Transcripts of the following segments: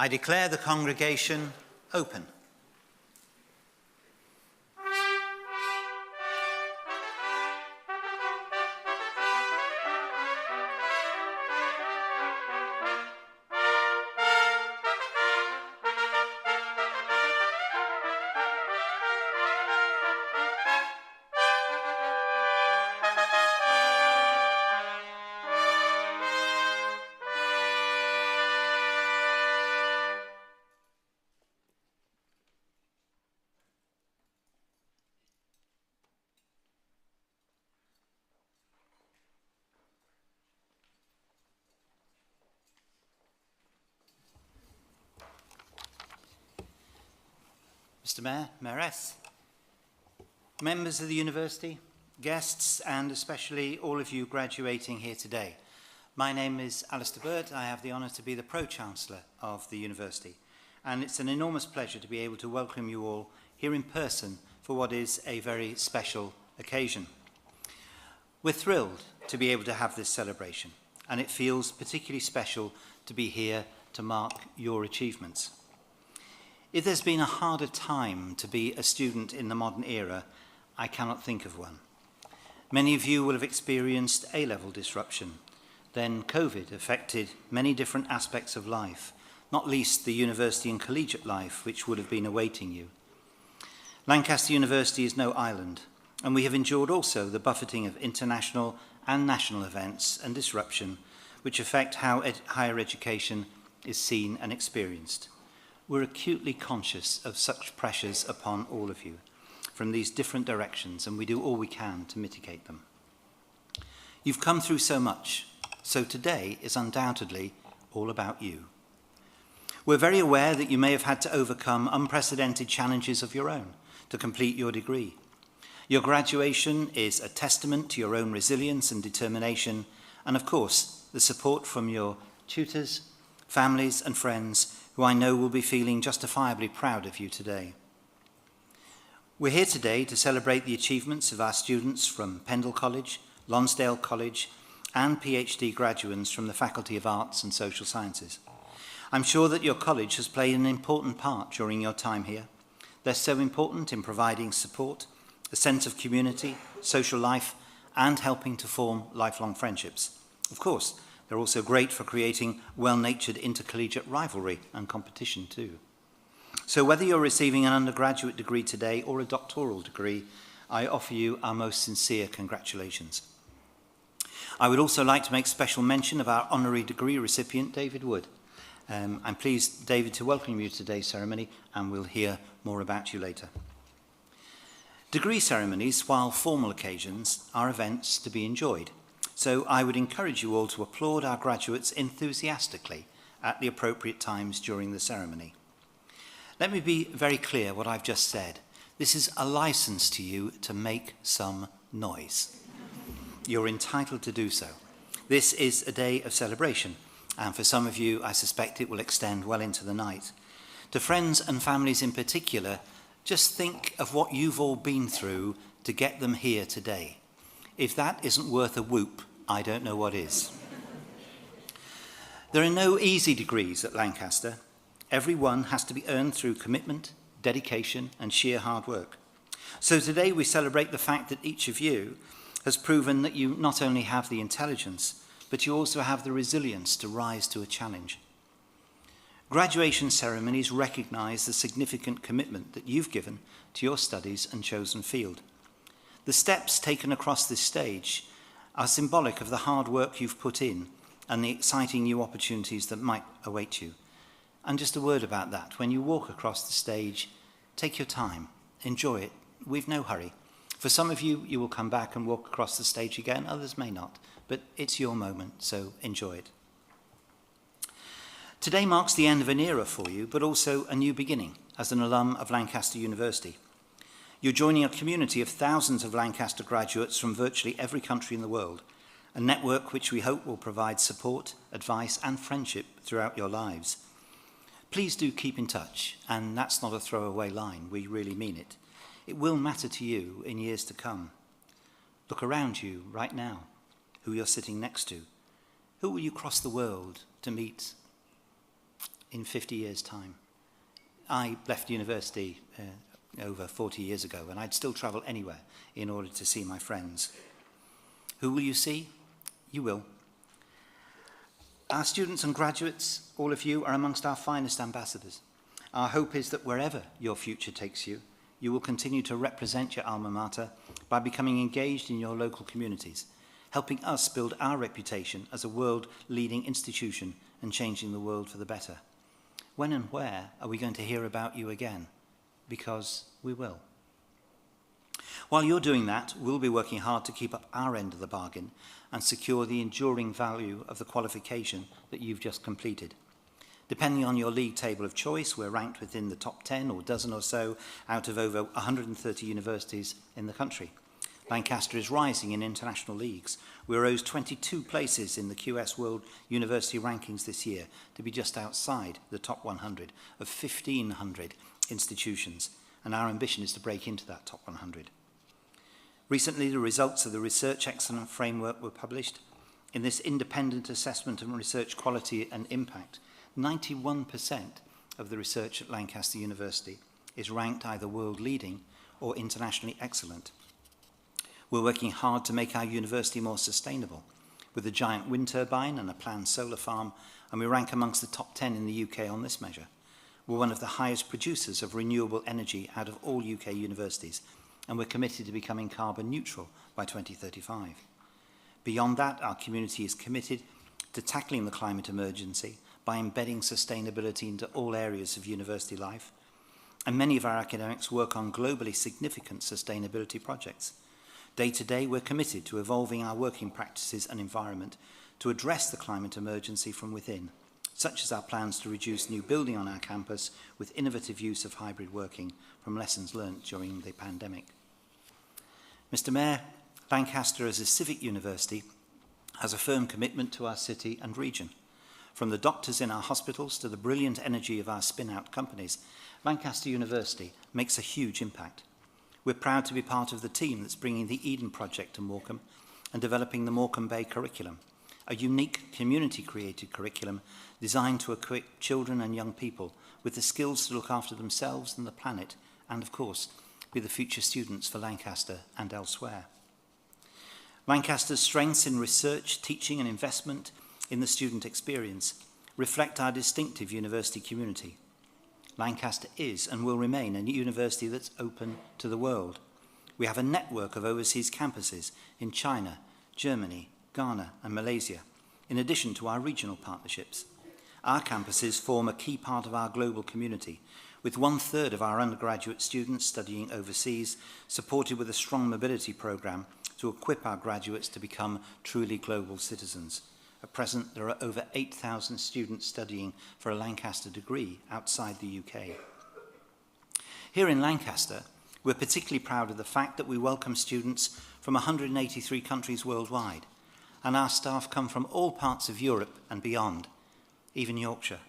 I declare the congregation open. Mr. Mayor, Mayoress, members of the university, guests, and especially all of you graduating here today. My name is Alistair Burt. I have the honour to be the Pro-Chancellor of the university, and it's an enormous pleasure to be able to welcome you all here in person for what is a very special occasion. We're thrilled to be able to have this celebration, and it feels particularly special to be here to mark your achievements. If there's been a harder time to be a student in the modern era, I cannot think of one. Many of you will have experienced A-level disruption. Then COVID affected many different aspects of life, not least the university and collegiate life which would have been awaiting you. Lancaster University is no island, and we have endured also the buffeting of international and national events and disruption which affect how higher education is seen and experienced. We're acutely conscious of such pressures upon all of you from these different directions, and we do all we can to mitigate them. You've come through so much, so today is undoubtedly all about you. We're very aware that you may have had to overcome unprecedented challenges of your own to complete your degree. Your graduation is a testament to your own resilience and determination, and of course, the support from your tutors, families, and friends who I know will be feeling justifiably proud of you today. We're here today to celebrate the achievements of our students from Pendle College, Lonsdale College, and PhD graduates from the Faculty of Arts and Social Sciences. I'm sure that your college has played an important part during your time here. They're so important in providing support, a sense of community, social life, and helping to form lifelong friendships. Of course, they're also great for creating well-natured intercollegiate rivalry and competition too. So whether you're receiving an undergraduate degree today or a doctoral degree, I offer you our most sincere congratulations. I would also like to make special mention of our honorary degree recipient, David Wood. I'm pleased, David, to welcome you to today's ceremony, and we'll hear more about you later. Degree ceremonies, while formal occasions, are events to be enjoyed. So I would encourage you all to applaud our graduates enthusiastically at the appropriate times during the ceremony. Let me be very clear what I've just said. This is a license to you to make some noise. You're entitled to do so. This is a day of celebration, and for some of you, I suspect it will extend well into the night. To friends and families in particular, just think of what you've all been through to get them here today. If that isn't worth a whoop, I don't know what is. There are no easy degrees at Lancaster. Every one has to be earned through commitment, dedication, and sheer hard work. So today we celebrate the fact that each of you has proven that you not only have the intelligence, but you also have the resilience to rise to a challenge. Graduation ceremonies recognize the significant commitment that you've given to your studies and chosen field. The steps taken across this stage are symbolic of the hard work you've put in and the exciting new opportunities that might await you. And just a word about that. When you walk across the stage, take your time, enjoy it. We've no hurry. For some of you, you will come back and walk across the stage again. Others may not, but it's your moment, so enjoy it. Today marks the end of an era for you, but also a new beginning as an alum of Lancaster University. You're joining a community of thousands of Lancaster graduates from virtually every country in the world, a network which we hope will provide support, advice, and friendship throughout your lives. Please do keep in touch, and that's not a throwaway line, we really mean it. It will matter to you in years to come. Look around you right now, who you're sitting next to. Who will you cross the world to meet? in 50 years' time? I left university over 40 years ago, and I'd still travel anywhere in order to see my friends. Who will you see? You will. Our students and graduates, all of you, are amongst our finest ambassadors. Our hope is that wherever your future takes you, you will continue to represent your alma mater by becoming engaged in your local communities, helping us build our reputation as a world-leading institution and changing the world for the better. When and where are we going to hear about you again? Because we will. While you're doing that, we'll be working hard to keep up our end of the bargain and secure the enduring value of the qualification that you've just completed. Depending on your league table of choice, we're ranked within the top 10 or dozen or so out of over 130 universities in the country. Lancaster is rising in international leagues. We rose 22 places in the QS World University Rankings this year to be just outside the top 100 of 1,500 institutions, and our ambition is to break into that top 100. Recently, the results of the Research Excellence Framework were published. In this independent assessment of research quality and impact, 91% of the research at Lancaster University is ranked either world-leading or internationally excellent. We're working hard to make our university more sustainable, with a giant wind turbine and a planned solar farm, and we rank amongst the top 10 in the UK on this measure. We're one of the highest producers of renewable energy out of all UK universities, and we're committed to becoming carbon neutral by 2035. Beyond that, our community is committed to tackling the climate emergency by embedding sustainability into all areas of university life, and many of our academics work on globally significant sustainability projects. Day to day, we're committed to evolving our working practices and environment to address the climate emergency from within, such as our plans to reduce new building on our campus with innovative use of hybrid working from lessons learnt during the pandemic. Mr. Mayor, Lancaster as a civic university has a firm commitment to our city and region. From the doctors in our hospitals to the brilliant energy of our spin-out companies, Lancaster University makes a huge impact. We're proud to be part of the team that's bringing the Eden Project to Morecambe and developing the Morecambe Bay curriculum, a unique community-created curriculum designed to equip children and young people with the skills to look after themselves and the planet, and of course, be the future students for Lancaster and elsewhere. Lancaster's strengths in research, teaching and investment in the student experience reflect our distinctive university community. Lancaster is and will remain a university that's open to the world. We have a network of overseas campuses in China, Germany, Ghana and Malaysia, in addition to our regional partnerships. Our campuses form a key part of our global community, with 1/3 of our undergraduate students studying overseas, supported with a strong mobility programme to equip our graduates to become truly global citizens. At present, there are over 8,000 students studying for a Lancaster degree outside the UK. Here in Lancaster, we're particularly proud of the fact that we welcome students from 183 countries worldwide, and our staff come from all parts of Europe and beyond, even Yorkshire.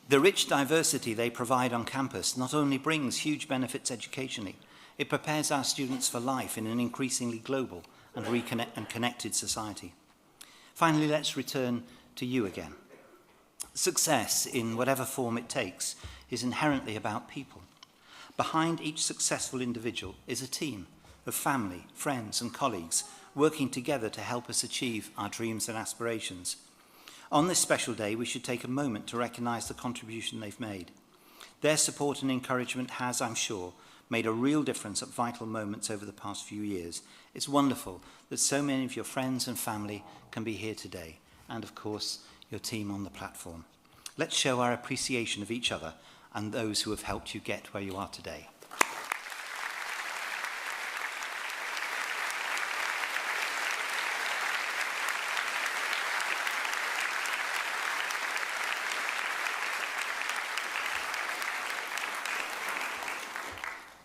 The rich diversity they provide on campus not only brings huge benefits educationally, it prepares our students for life in an increasingly global and connected society. Finally, let's return to you again. Success, in whatever form it takes, is inherently about people. Behind each successful individual is a team of family, friends and colleagues working together to help us achieve our dreams and aspirations. On this special day, we should take a moment to recognise the contribution they've made. Their support and encouragement has, I'm sure, made a real difference at vital moments over the past few years. It's wonderful that so many of your friends and family can be here today, and of course, your team on the platform. Let's show our appreciation of each other and those who have helped you get where you are today.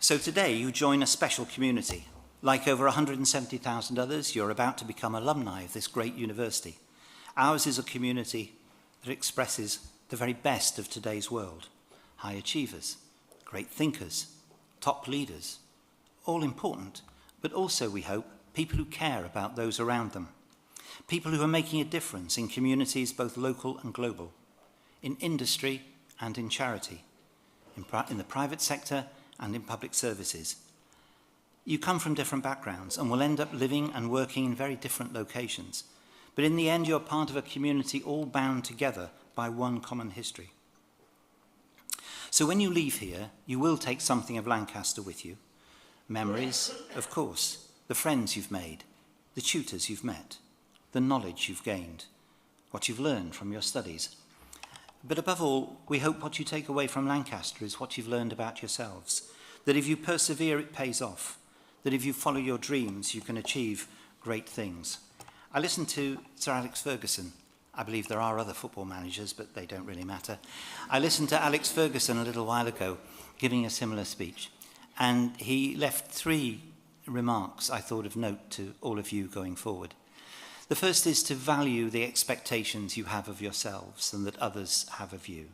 So today you join a special community. Like over 170,000 others, you're about to become alumni of this great university. Ours is a community that expresses the very best of today's world. High achievers, great thinkers, top leaders, all important, but also, we hope, people who care about those around them. People who are making a difference in communities both local and global, in industry and in charity, in the private sector and in public services. You come from different backgrounds and will end up living and working in very different locations. But in the end, you're part of a community all bound together by one common history. So when you leave here, you will take something of Lancaster with you. Memories, of course, the friends you've made, the tutors you've met, the knowledge you've gained, what you've learned from your studies. But above all, we hope what you take away from Lancaster is what you've learned about yourselves, that if you persevere, it pays off, that if you follow your dreams, you can achieve great things. I listened to Sir Alex Ferguson. I believe there are other football managers, but they don't really matter. I listened to Alex Ferguson a little while ago giving a similar speech, and he left 3 remarks I thought of note to all of you going forward. The first is to value the expectations you have of yourselves and that others have of you.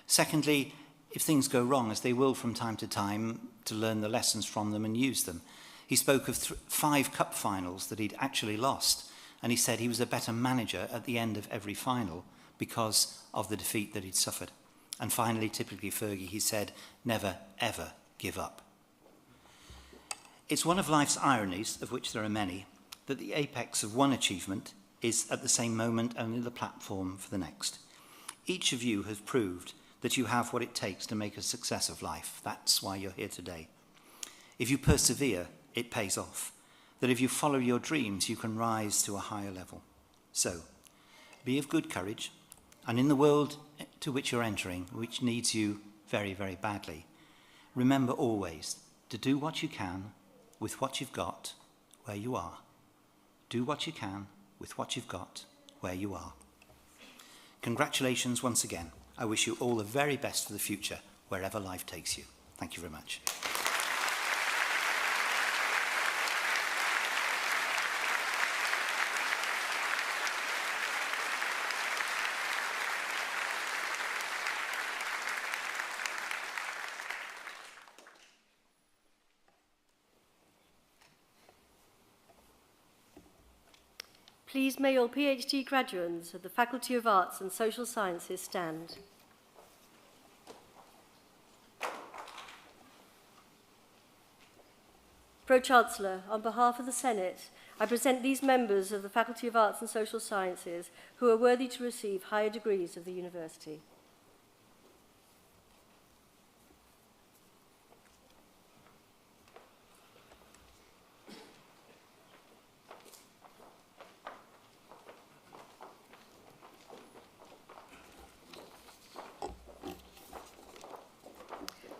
Secondly, if things go wrong, as they will from time to time, to learn the lessons from them and use them. He spoke of 5 cup finals that he'd actually lost, and he said he was a better manager at the end of every final because of the defeat that he'd suffered. And finally, typically Fergie, he said, never, ever give up. It's one of life's ironies, of which there are many, that the apex of one achievement is at the same moment only the platform for the next. Each of you has proved that you have what it takes to make a success of life. That's why you're here today. If you persevere, it pays off. That if you follow your dreams, you can rise to a higher level. So, be of good courage, and in the world to which you're entering, which needs you very, very badly, remember always to do what you can with what you've got where you are. Do what you can with what you've got where you are. Congratulations once again. I wish you all the very best for the future, wherever life takes you. Thank you very much. Please may all PhD graduates of the Faculty of Arts and Social Sciences stand. Pro-Chancellor, on behalf of the Senate, I present these members of the Faculty of Arts and Social Sciences who are worthy to receive higher degrees of the university.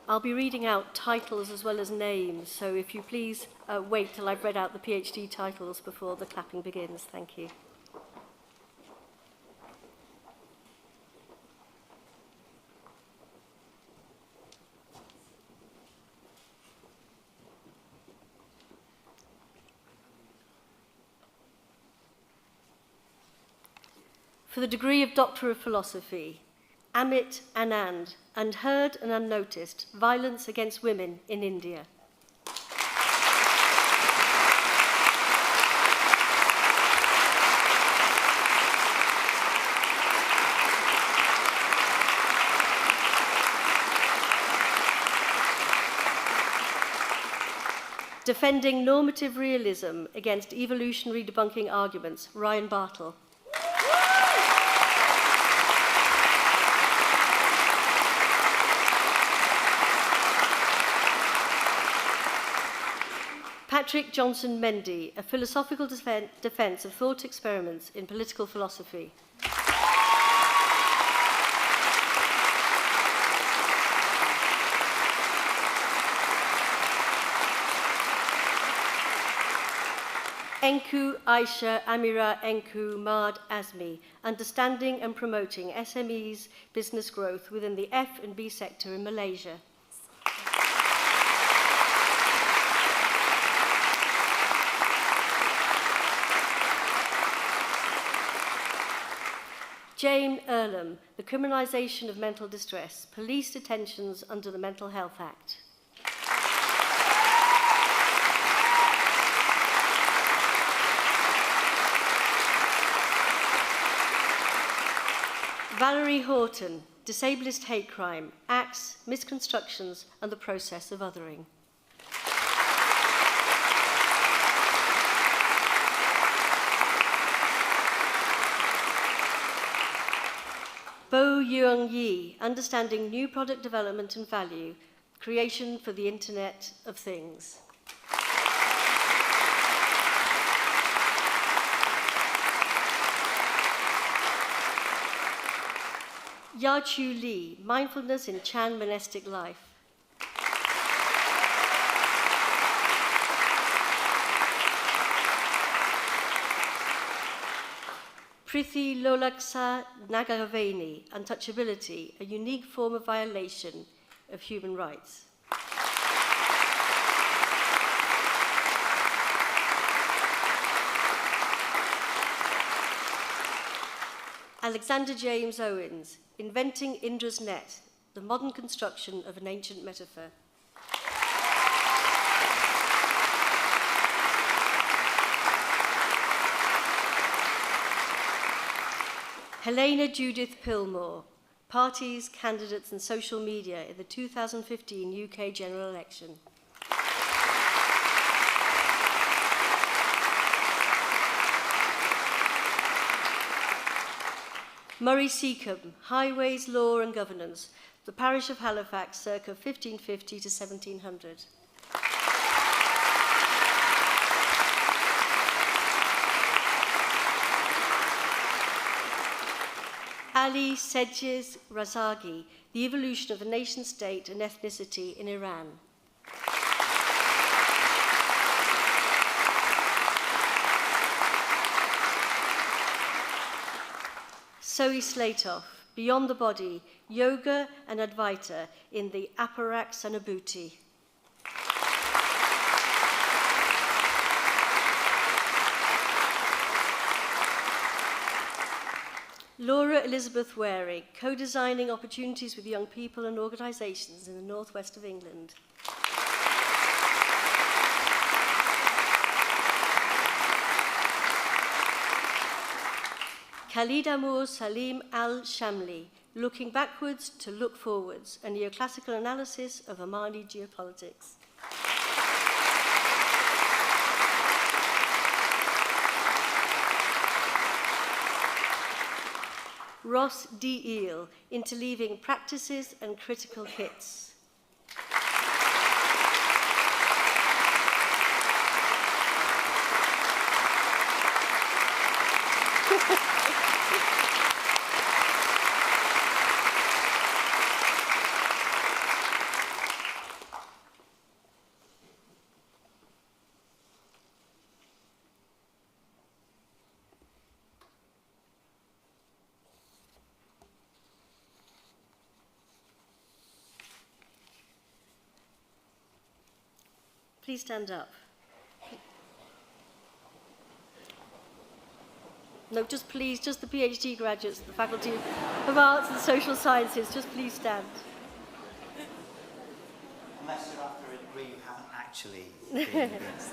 I'll be reading out titles as well as names, so if you please wait till I've read out the PhD titles before the clapping begins. Thank you. For the degree of Doctor of Philosophy, Amit Anand, unheard and unnoticed, violence against women in India. Defending normative realism against evolutionary debunking arguments, Ryan Bartle. Patrick Johnson Mendy, a philosophical defence of thought experiments in political philosophy. Enku Aisha Amira Enku Mard Azmi, understanding and promoting SMEs business growth within the F and B sector in Malaysia. Jane Earlham, the criminalisation of mental distress, police detentions under the Mental Health Act. Valerie Horton, Disableist Hate Crime, Acts, Misconstructions and the Process of Othering. Bo Yuang Yi, Understanding New Product Development and Value, Creation for the Internet of Things. Ya-Chu Lee, Mindfulness in Chan Monastic Life. Prithi Lolaksa Nagaveni, Untouchability, a unique form of violation of human rights. Alexander James Owens, Inventing Indra's Net, the modern construction of an ancient metaphor. Helena Judith Pillmore, Parties, Candidates and Social Media in the 2015 UK General Election. Murray Seacombe, Highways, Law and Governance, the Parish of Halifax circa 1550 to 1700. Ali Sedges Razagi, The Evolution of the Nation-State and Ethnicity in Iran. Zoe Slatoff, Beyond the Body, Yoga and Advaita in the Aparaksanabhuti. Laura Elizabeth Waring, co-designing opportunities with young people and organisations in the northwest of England. Khalid Amour Salim Al-Shamli, Looking Backwards to Look Forwards, a neoclassical analysis of Omani geopolitics. Ross D. Eel, Interleaving Practices and Critical Hits. Please stand up. No, just please, just the PhD graduates, the Faculty of Arts and Social Sciences, just please stand. Unless you're after a degree you haven't actually been against.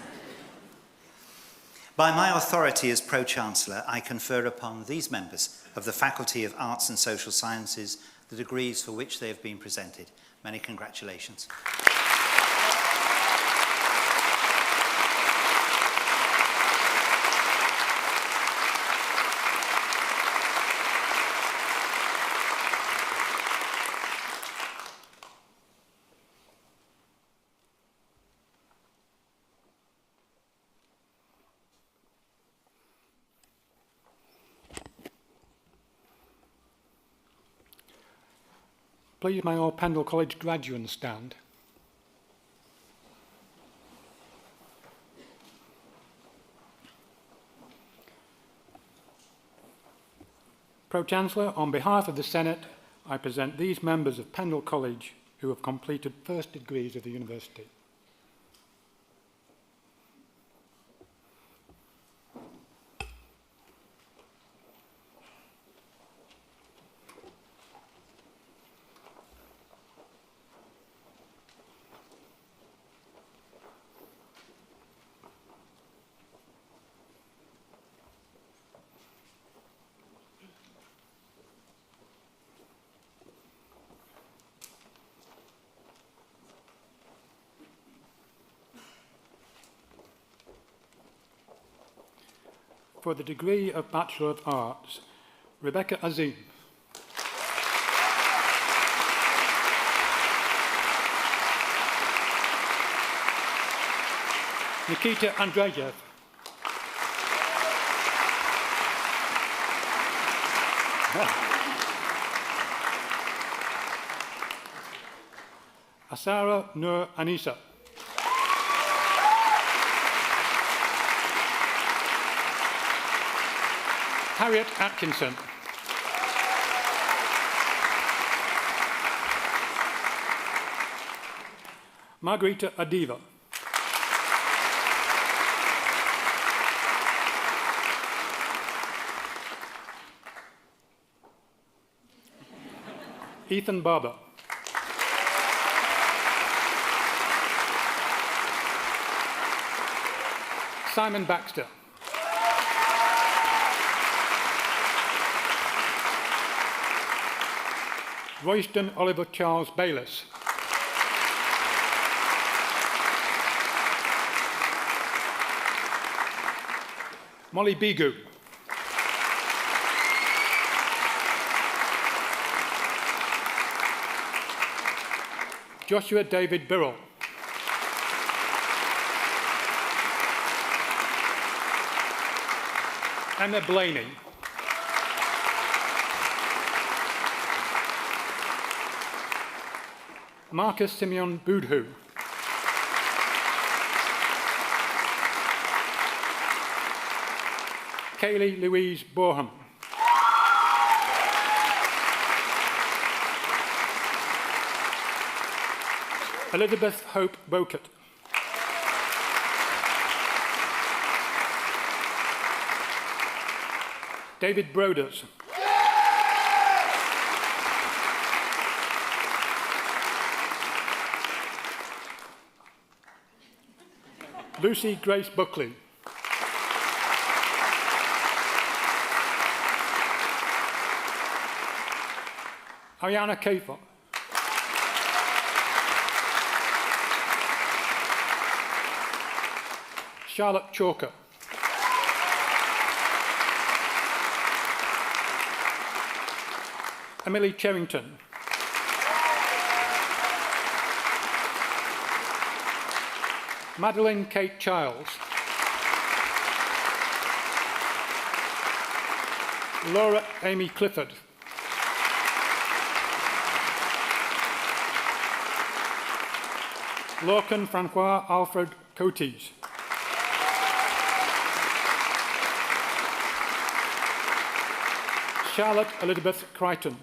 By my authority as Pro-Chancellor, I confer upon these members of the Faculty of Arts and Social Sciences the degrees for which they have been presented. Many congratulations. Please may all Pendle College graduates stand. Pro-Chancellor, on behalf of the Senate, I present these members of Pendle College who have completed first degrees of the university. For the degree of Bachelor of Arts, Rebecca Azim. Nikita Andreyev. Asara Nur Anisa. Harriet Atkinson. Margarita Adiva. Ethan Barber. Simon Baxter. Royston Oliver Charles Bayliss. Molly Bigu. Joshua David Birrell. Emma Blaney. Marcus Simeon Boudhou. Kaylee Louise Borham. Elizabeth Hope Bokett. David Broders. Lucy Grace Buckley. Ariana Kafer. Charlotte Chalker. Emily Cherrington. Madeline Kate Childs. Laura Amy Clifford. Lorcan Francois Alfred Cotes. Charlotte Elizabeth Crichton.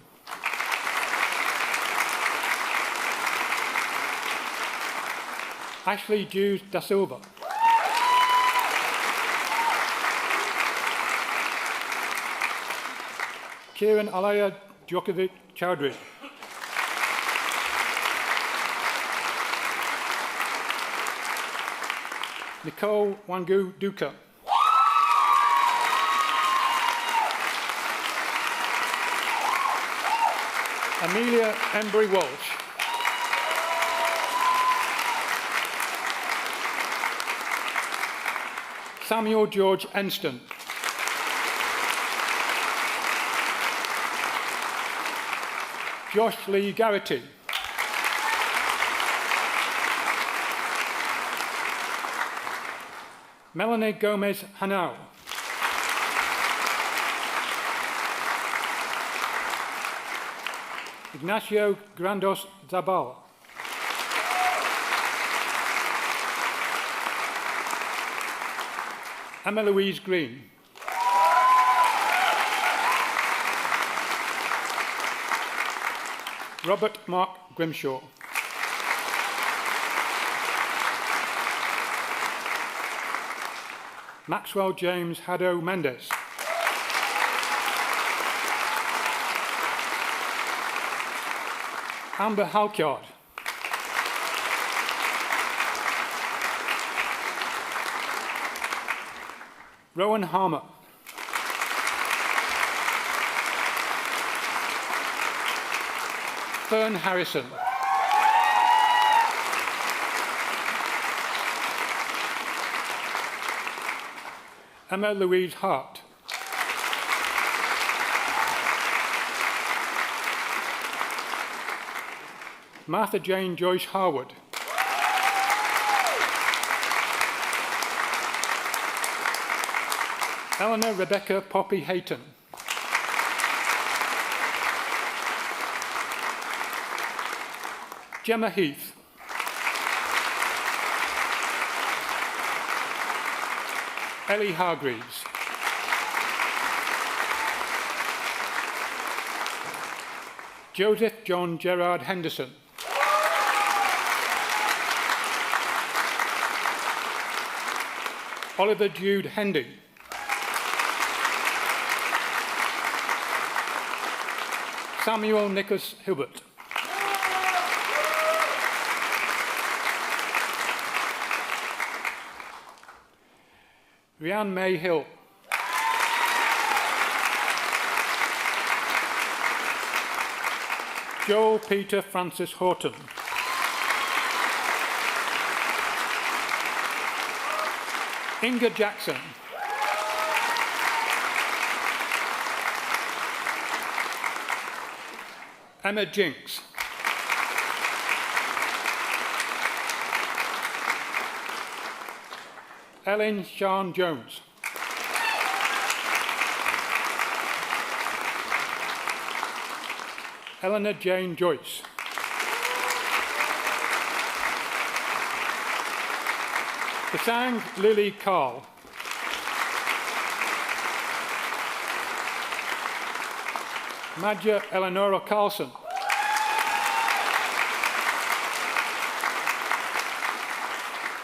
Ashley Dews da Silva. Kieran Alaya Djokovic Chowdhury. Nicole Wangu Duka. Amelia Embry Walsh. Samuel George Enston. Josh Lee Garrity. Melanie Gomez Hanau. Ignacio Grandos Zabal. Emma Louise Green. Robert Mark Grimshaw. Maxwell James Haddo Mendes. Amber Halkyard. Rowan Harmer. Fern Harrison. Emma Louise Hart. Martha Jane Joyce Harwood. Eleanor Rebecca Poppy Hayton. Gemma Heath. Ellie Hargreaves. Joseph John Gerard Henderson. Oliver Jude Hendy. Samuel Nicholas Hilbert. Rhianne May Hill. Joel Peter Francis Horton. Inga Jackson. Emma Jinks. Ellen Sean Jones. Eleanor Jane Joyce. Kasang Lily Carl. Madja Eleonora Carlson.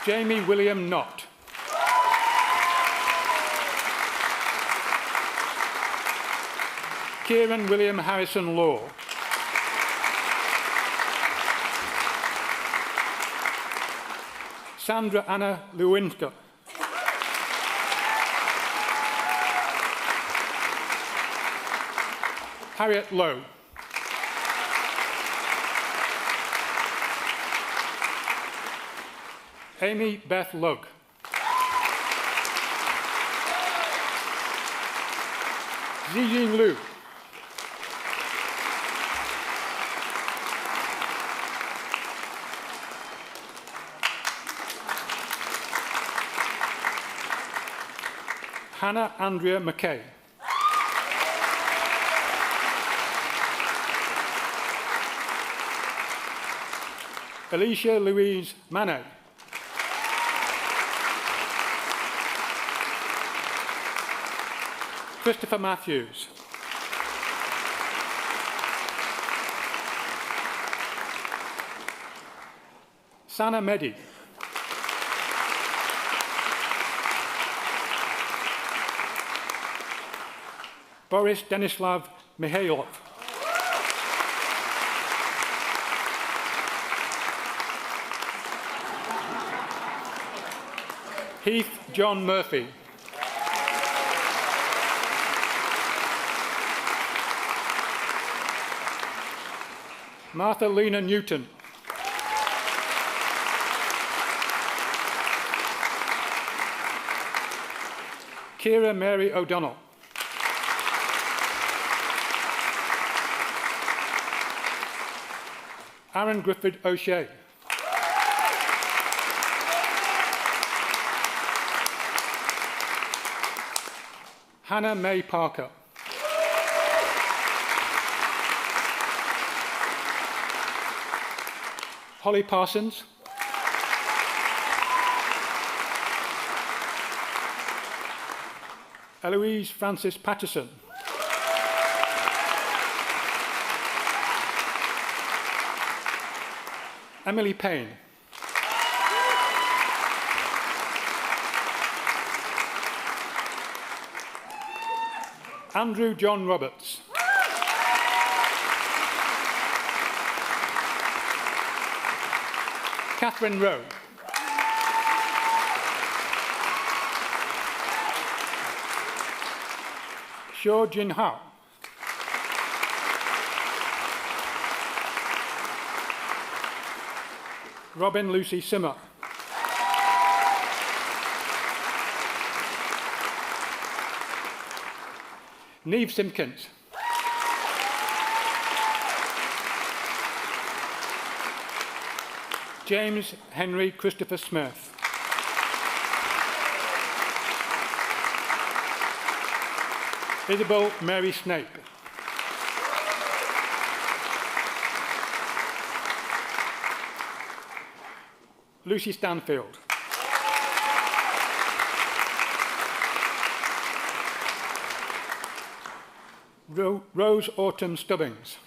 Jamie William Knott. Kieran William Harrison Law. Sandra Anna Lewinska. Harriet Lowe. Amy Beth Lugg. Zijing Liu. Hannah Andrea McKay. Alicia Louise Manet. Christopher Matthews. Sana Mehdi. Boris Denislav Mihailov. Heath John Murphy. Martha Lena Newton. Kira Mary O'Donnell. Aaron Griffith O'Shea. Hannah May Parker. Holly Parsons. Eloise Francis Patterson. Emily Payne. Andrew John Roberts. Catherine Rowe. Shaw Jin Hao. Robin Lucy Simmer. Neve Simpkins. James Henry Christopher Smith. Isabel Mary Snape. Lucy Stanfield. Rose Autumn Stubbings.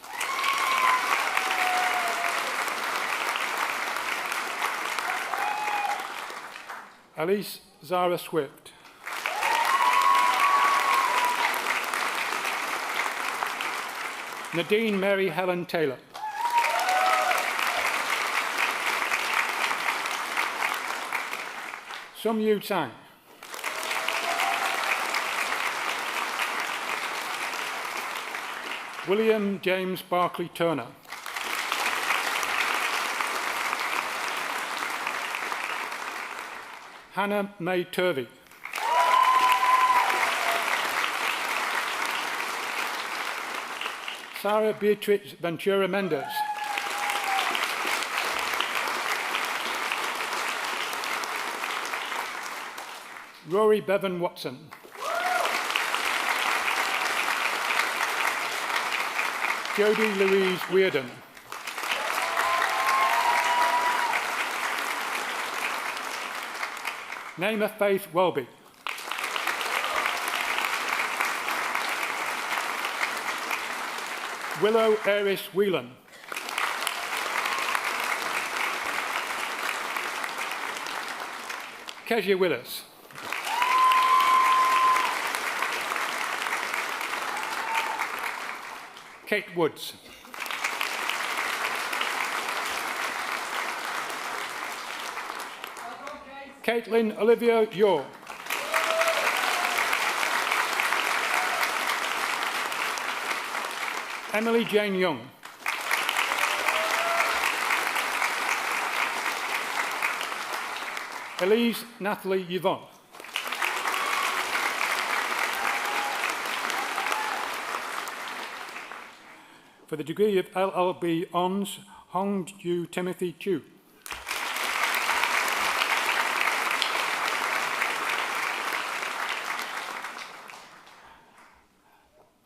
Alice Zara Swift. Nadine Mary Helen Taylor. Sum Yu Tsang. William James Barclay Turner. Hannah May Turvey. Sarah Beatrice Ventura Mendez. Rory Bevan Watson. Jodie Louise Weirden. Naima Faith Welby. Willow Eris Whelan. Kezia Willis. Kate Woods. Caitlin Olivia Yaw. Emily Jane Young. Elise Natalie Yvonne. For the degree of LLB Hons, Hong Ju Timothy Chu.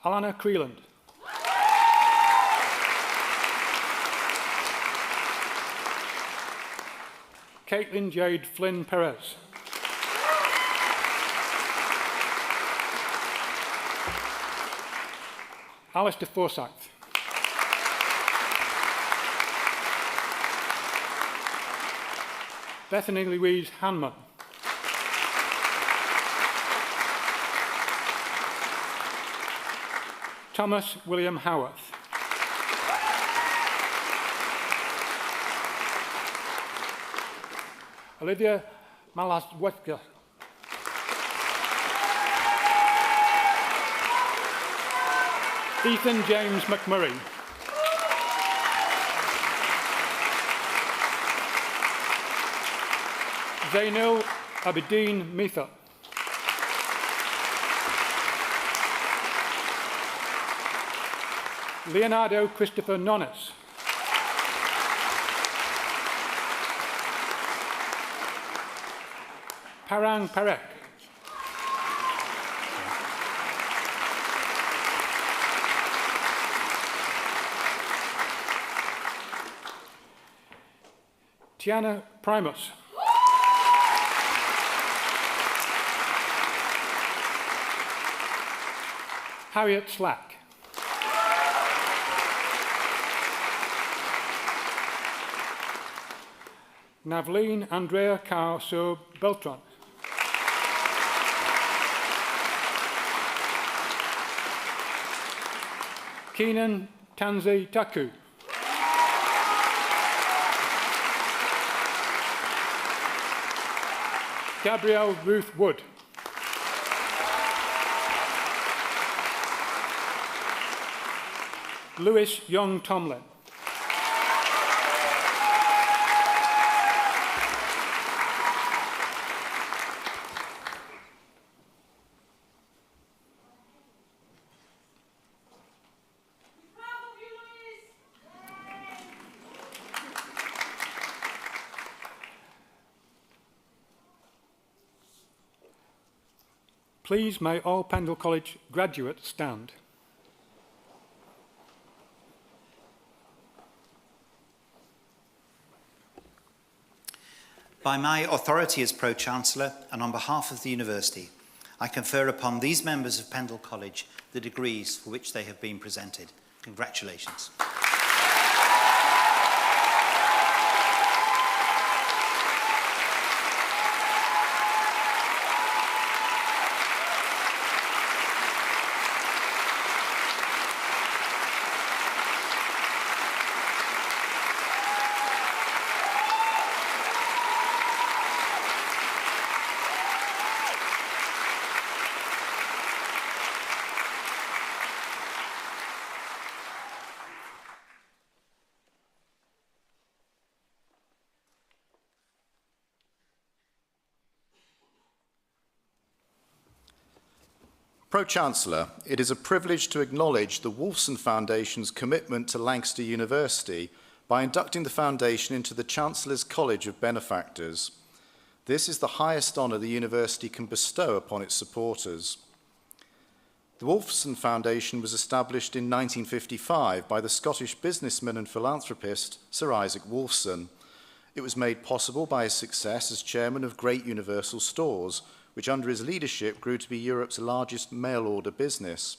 Alana Creeland. Caitlin Jade Flynn Perez. Alistair Forsyth. Bethany Louise Hanman. Thomas William Howarth. Olivia Malaswetka. Ethan James McMurray. Zainul Abedin Mitha. Leonardo Christopher Nonnis. Parang Parek. Tiana Primus. Harriet Slack. Navleen Andrea Carso Beltran. Keenan Tanzi Taku. Gabrielle Ruth Wood. Lewis Young Tomlin. Please may all Pendle College graduates stand. By my authority as Pro-Chancellor and on behalf of the University, I confer upon these members of Pendle College the degrees for which they have been presented. Congratulations. Pro-Chancellor, it is a privilege to acknowledge the Wolfson Foundation's commitment to Lancaster University by inducting the foundation into the Chancellor's College of Benefactors. This is the highest honour the university can bestow upon its supporters. The Wolfson Foundation was established in 1955 by the Scottish businessman and philanthropist Sir Isaac Wolfson. It was made possible by his success as chairman of Great Universal Stores, which under his leadership grew to be Europe's largest mail-order business.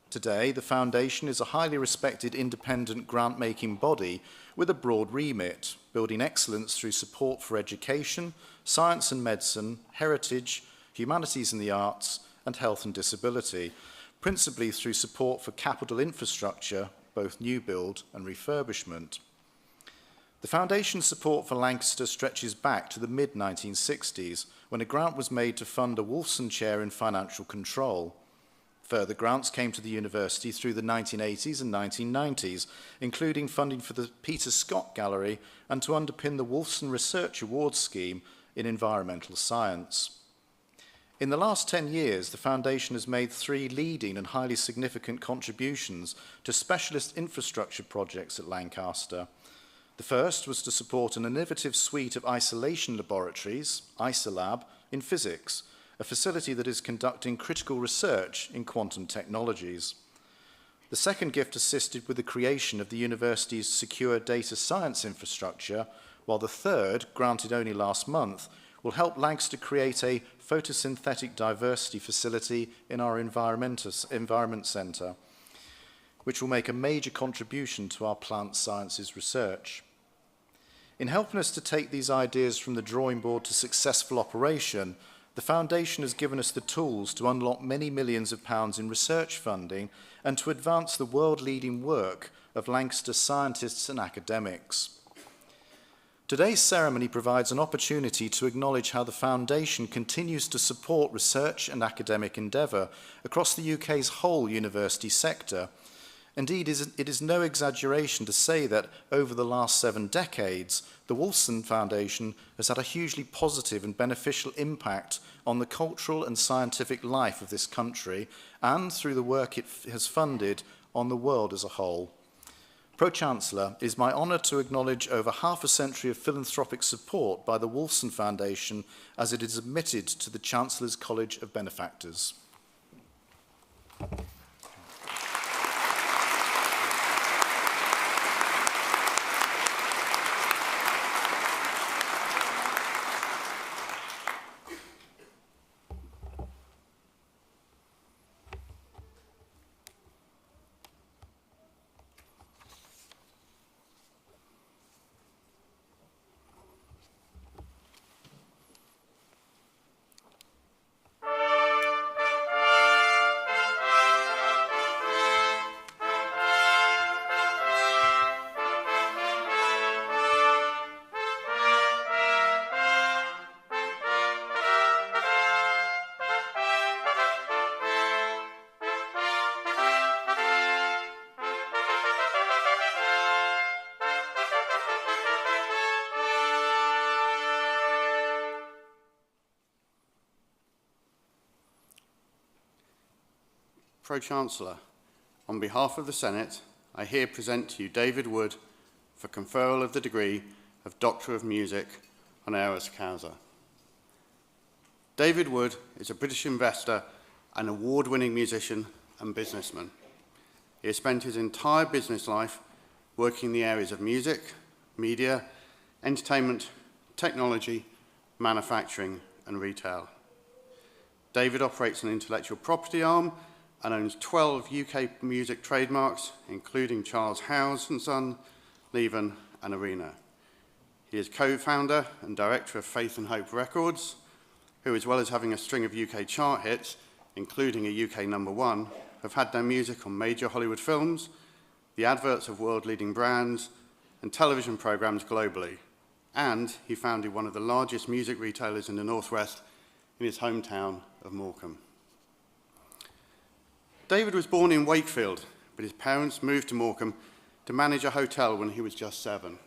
Today, the Foundation is a highly respected independent grant-making body with a broad remit, building excellence through support for education, science and medicine, heritage, humanities and the arts, and health and disability, principally through support for capital infrastructure, both new build and refurbishment. The Foundation's support for Lancaster stretches back to the mid-1960s, when a grant was made to fund a Wolfson Chair in Financial Control. Further grants came to the university through the 1980s and 1990s, including funding for the Peter Scott Gallery and to underpin the Wolfson Research Awards Scheme in environmental science. In the last 10 years, the Foundation has made 3 leading and highly significant contributions to specialist infrastructure projects at Lancaster. The first was to support an innovative suite of isolation laboratories, ISOLAB, in physics, a facility that is conducting critical research in quantum technologies. The second gift assisted with the creation of the university's secure data science infrastructure, while the third, granted only last month, will help Lancaster create a photosynthetic diversity facility in our environment centre, which will make a major contribution to our plant sciences research. In helping us to take these ideas from the drawing board to successful operation, the Foundation has given us the tools to unlock many millions of pounds in research funding and to advance the world-leading work of Lancaster scientists and academics. Today's ceremony provides an opportunity to acknowledge how the Foundation continues to support research and academic endeavour across the UK's whole university sector. Indeed, it is no exaggeration to say that over the last 7 decades, the Wolfson Foundation has had a hugely positive and beneficial impact on the cultural and scientific life of this country and, through the work it has funded, on the world as a whole. Pro-Chancellor, it is my honour to acknowledge over half a century of philanthropic support by the Wolfson Foundation as it is admitted to the Chancellor's College of Benefactors. Pro-Chancellor, on behalf of the Senate, I here present to you David Wood for conferral of the degree of Doctor of Music Honoris Causa. David Wood is a British investor an award-winning musician and businessman. He has spent his entire business life working in the areas of music, media, entertainment, technology, manufacturing, and retail. David operates an intellectual property arm and owns 12 UK music trademarks, including Charles Howes & Son, Leven, and Arena. He is co-founder and director of Faith and Hope Records, who, as well as having a string of UK chart hits, including a UK #1, have had their music on major Hollywood films, the adverts of world-leading brands, and television programs globally. And he founded one of the largest music retailers in the Northwest in his hometown of Morecambe. David was born in Wakefield, but his parents moved to Morecambe to manage a hotel when he was just 7.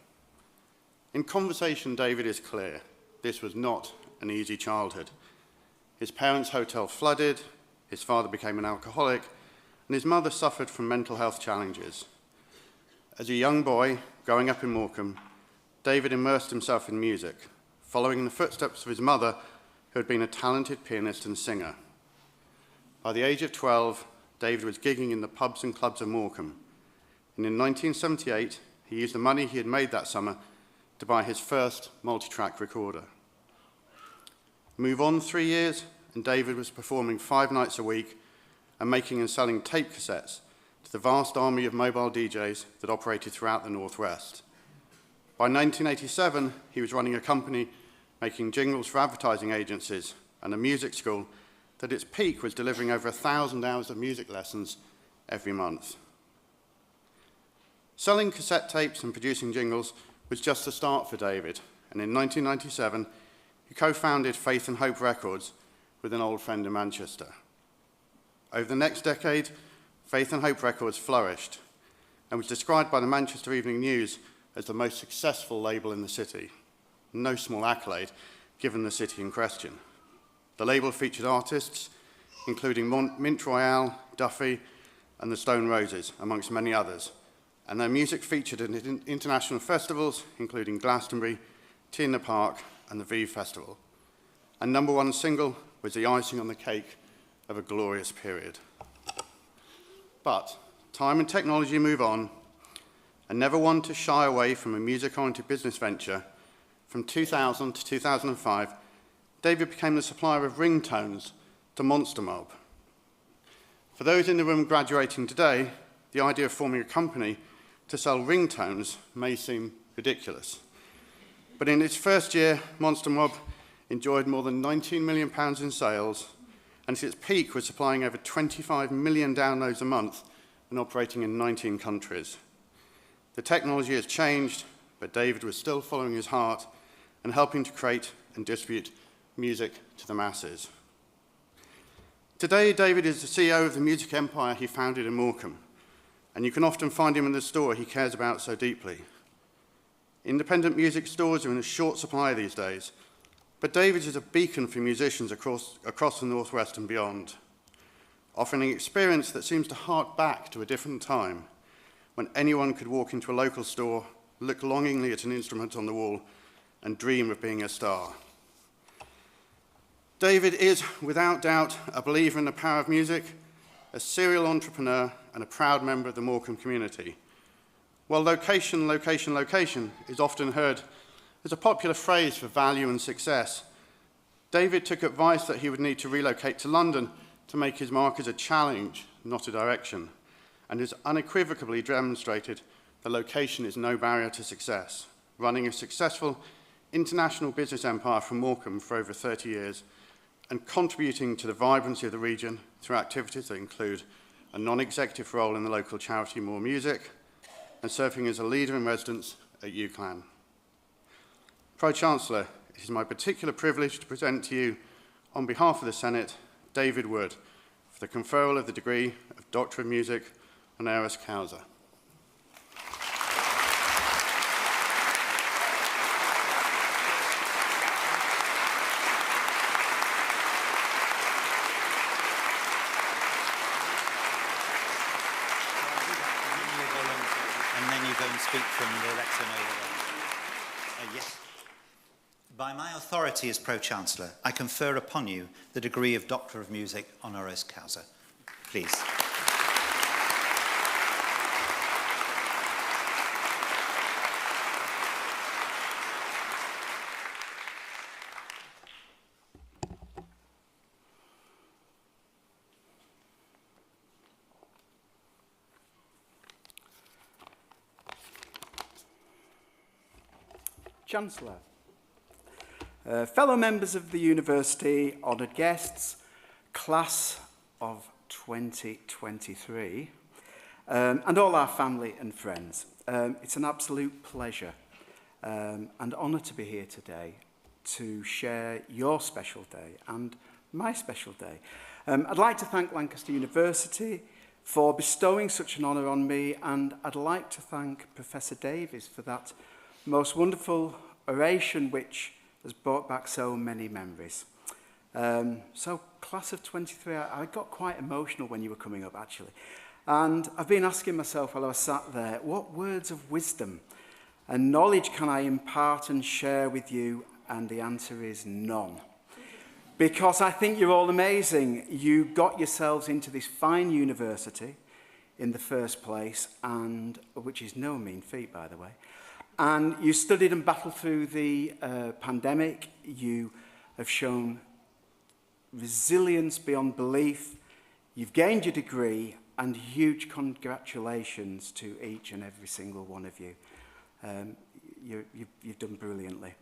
In conversation, David is clear. This was not an easy childhood. His parents' hotel flooded, his father became an alcoholic, and his mother suffered from mental health challenges. As a young boy growing up in Morecambe, David immersed himself in music, following in the footsteps of his mother, who had been a talented pianist and singer. By the age of 12, David was gigging in the pubs and clubs of Morecambe, and in 1978, he used the money he had made that summer to buy his first multi-track recorder. Move on 3 years, and David was performing 5 nights a week and making and selling tape cassettes to the vast army of mobile DJs that operated throughout the Northwest. By 1987, he was running a company making jingles for advertising agencies and a music school that at its peak was delivering over 1,000 hours of music lessons every month. Selling cassette tapes and producing jingles was just the start for David, and in 1997, he co-founded Faith and Hope Records with an old friend in Manchester. Over the next decade, Faith and Hope Records flourished and was described by the Manchester Evening News as the most successful label in the city. No small accolade, given the city in question. The label featured artists including Mint Royale, Duffy, and the Stone Roses, amongst many others, and their music featured in international festivals, including Glastonbury, Tea in the Park, and the Vive Festival. And #1 single was the icing on the cake of a glorious period. But time and technology move on, and never one to shy away from a music-oriented business venture. From 2000 to 2005, David became the supplier of ringtones to Monster Mob. For those in the room graduating today, the idea of forming a company to sell ringtones may seem ridiculous. But in its first year, Monster Mob enjoyed more than £19 million in sales, and at its peak was supplying over 25 million downloads a month and operating in 19 countries. The technology has changed, but David was still following his heart and helping to create and distribute music to the masses. Today, David is the CEO of the music empire he founded in Morecambe, and you can often find him in the store he cares about so deeply. Independent music stores are in a short supply these days, but David is a beacon for musicians across the Northwest and beyond, offering an experience that seems to hark back to a different time when anyone could walk into a local store, look longingly at an instrument on the wall, and dream of being a star. David is, without doubt, a believer in the power of music, a serial entrepreneur, and a proud member of the Morecambe community. While location, location, location is often heard as a popular phrase for value and success, David took advice that he would need to relocate to London to make his mark as a challenge, not a direction, and has unequivocally demonstrated that location is no barrier to success, running a successful international business empire from Morecambe for over 30 years and contributing to the vibrancy of the region through activities that include a non-executive role in the local charity More Music and serving as a leader in residence at UCLan. Pro-Chancellor, it is my particular privilege to present to you, on behalf of the Senate, David Wood, for the conferral of the degree of Doctor of Music Honoris Causa. And then you go and speak from the lectern over there. Yes. By my authority as Pro-Chancellor, I confer upon you the degree of Doctor of Music honoris causa. Please. Chancellor, fellow members of the university, honoured guests, class of 2023, and all our family and friends. It's an absolute pleasure and honour to be here today to share your special day and my special day. I'd like to thank Lancaster University for bestowing such an honour on me, and I'd like to thank Professor Davies for that most wonderful oration which has brought back so many memories. So class of 23, I got quite emotional when you were coming up actually. And I've been asking myself while I was sat there, what words of wisdom and knowledge can I impart and share with you? And the answer is none. Because I think you're all amazing. You got yourselves into this fine university in the first place, and which is no mean feat, by the way. And you studied and battled through the pandemic. You have shown resilience beyond belief. You've gained your degree, and huge congratulations to each and every single one of you. You've done brilliantly.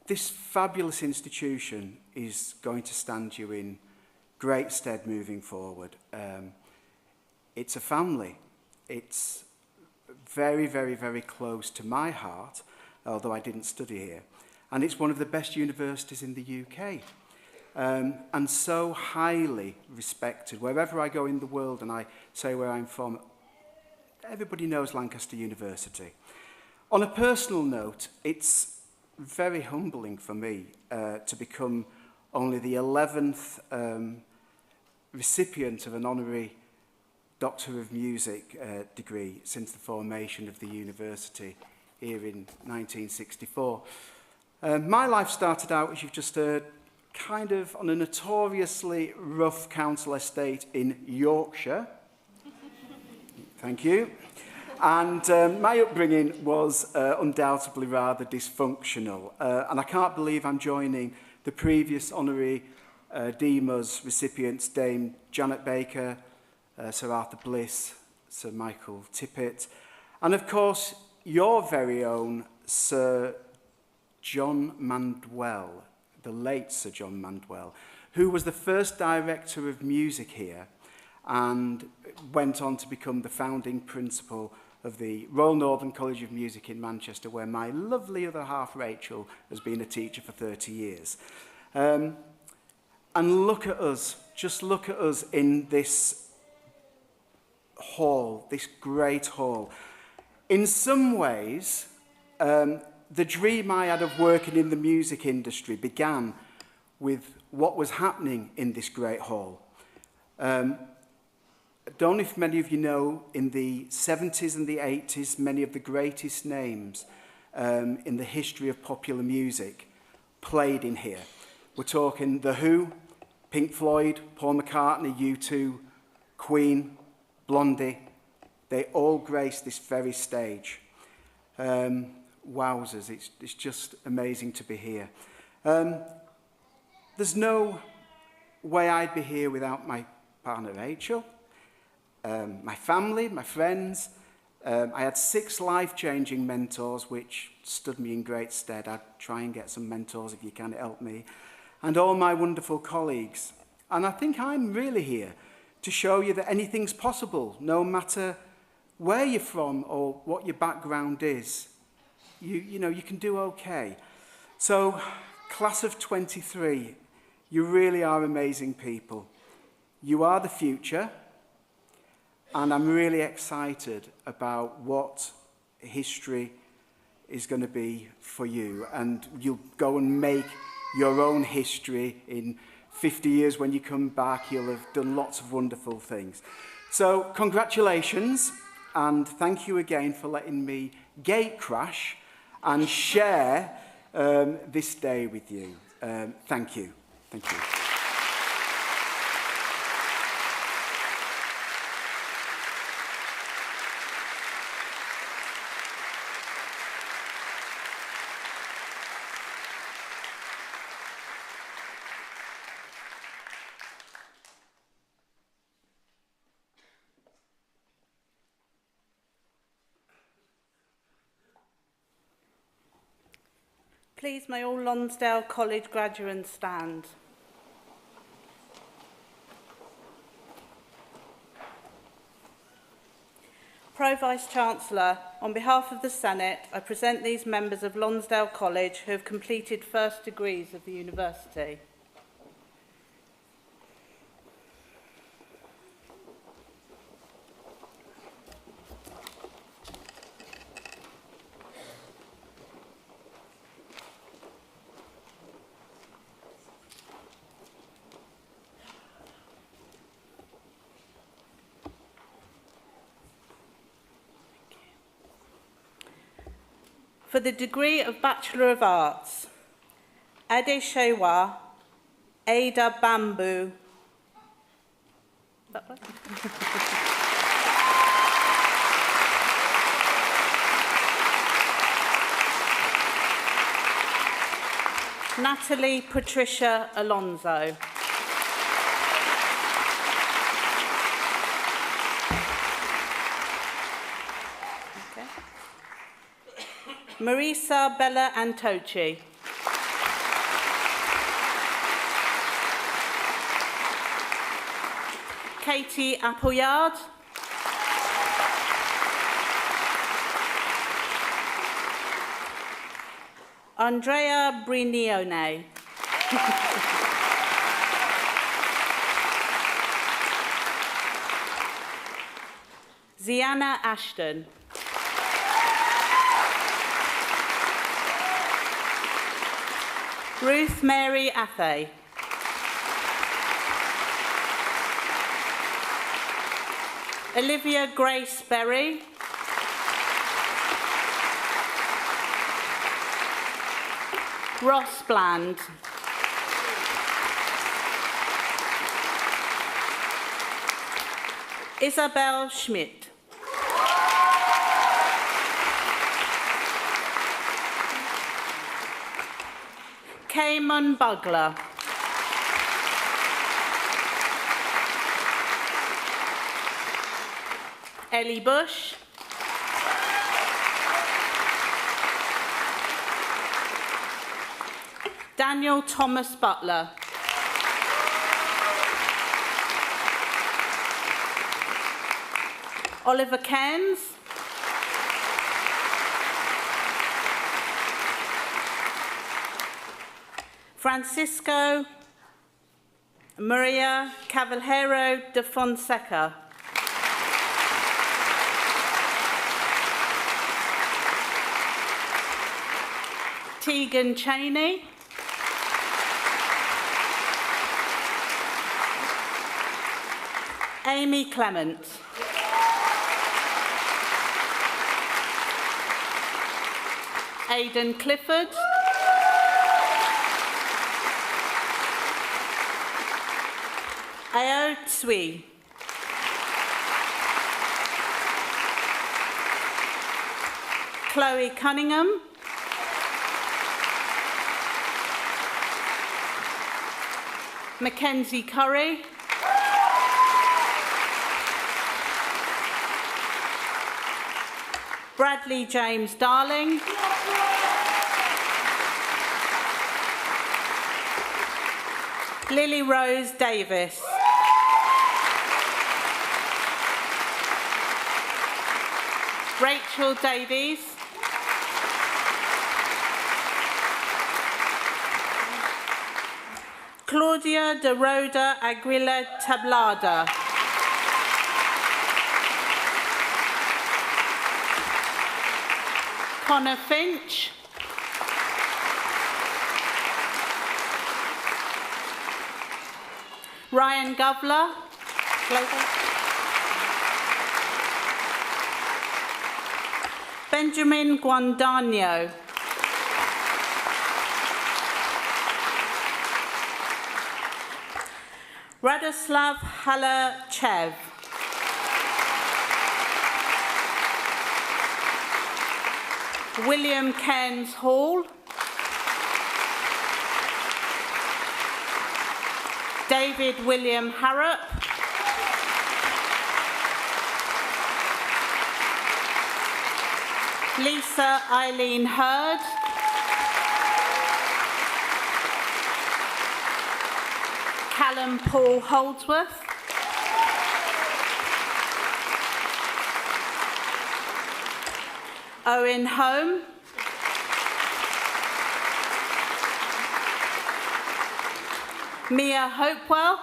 This fabulous institution is going to stand you in great stead moving forward. It's a family. It's very, very, very close to my heart, although I didn't study here. And it's one of the best universities in the UK. And so highly respected. Wherever I go in the world and I say where I'm from, everybody knows Lancaster University. On a personal note, it's very humbling for me to become only the 11th recipient of an honorary Doctor of Music degree since the formation of the university here in 1964. My life started out, as you've just heard, kind of on a notoriously rough council estate in Yorkshire. Thank you. And my upbringing was undoubtedly rather dysfunctional. And I can't believe I'm joining the previous honorary DEMA's recipients, Dame Janet Baker, Sir Arthur Bliss, Sir Michael Tippett, and of course your very own Sir John Mandwell, the late Sir John Mandwell, who was the first director of music here and went on to become the founding principal of the Royal Northern College of Music in Manchester, where my lovely other half Rachel has been a teacher for 30 years. And look at us, just look at us in this hall, this great hall. In some ways, the dream I had of working in the music industry began with what was happening in this great hall. I don't know if many of you know, in the 70s and the 80s, many of the greatest names in the history of popular music played in here. We're talking The Who, Pink Floyd, Paul McCartney, U2, Queen, Blondie. They all grace this very stage. Wowzers, it's just amazing to be here. There's no way I'd be here without my partner Rachel, my family, my friends. I had 6 life-changing mentors which stood me in great stead. I'd try and get some mentors if you can help me. And all my wonderful colleagues. And I think I'm really here to show you that anything's possible, no matter where you're from or what your background is. You know, you can do okay. So, class of 23, you really are amazing people. You are the future, and I'm really excited about what history is going to be for you. And you'll go and make your own history in 50 years when you come back. You'll have done lots of wonderful things. So congratulations, and thank you again for letting me gate crash and share this day with you. Thank you. Thank you. Please may all Lonsdale College graduates stand. Pro Vice-Chancellor, on behalf of the Senate, I present these members of Lonsdale College who have completed first degrees of the university. For the degree of Bachelor of Arts, Adeshewa Ada Bamboo. That one? Natalie Patricia Alonso. Marisa Bella Antoci. Katie Appleyard. Andrea Brignone. Ziana Ashton. Ruth Mary Athay. Olivia Grace Berry. Ross Bland. Isabel Schmidt. Cayman Bugler. Ellie Bush. Daniel Thomas Butler. Oliver Cairns. Francisco Maria Caballero de Fonseca. Tegan Cheney. Amy Clement. Aidan Clifford. Ao Tsui. Chloe Cunningham. Mackenzie Curry. Bradley James Darling. Lily Rose Davis. Rachel Davies. Claudia de Roda Aguila Tablada. Connor Finch. Ryan Govler. Benjamin Guandano. Radoslav Halachev. William Cairns Hall. David William Harrop. Lisa Eileen Hurd. Callum Paul Holdsworth. Owen Home. Mia Hopewell.